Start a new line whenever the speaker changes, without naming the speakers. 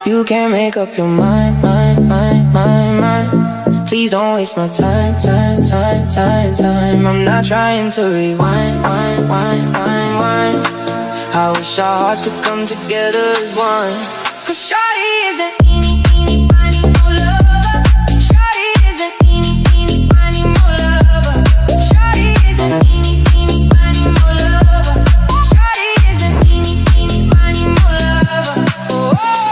You can't make up your mind. Please don't waste my time. I'm not trying to rewind. I wish our hearts could come together as one. 'Cause shawty isn't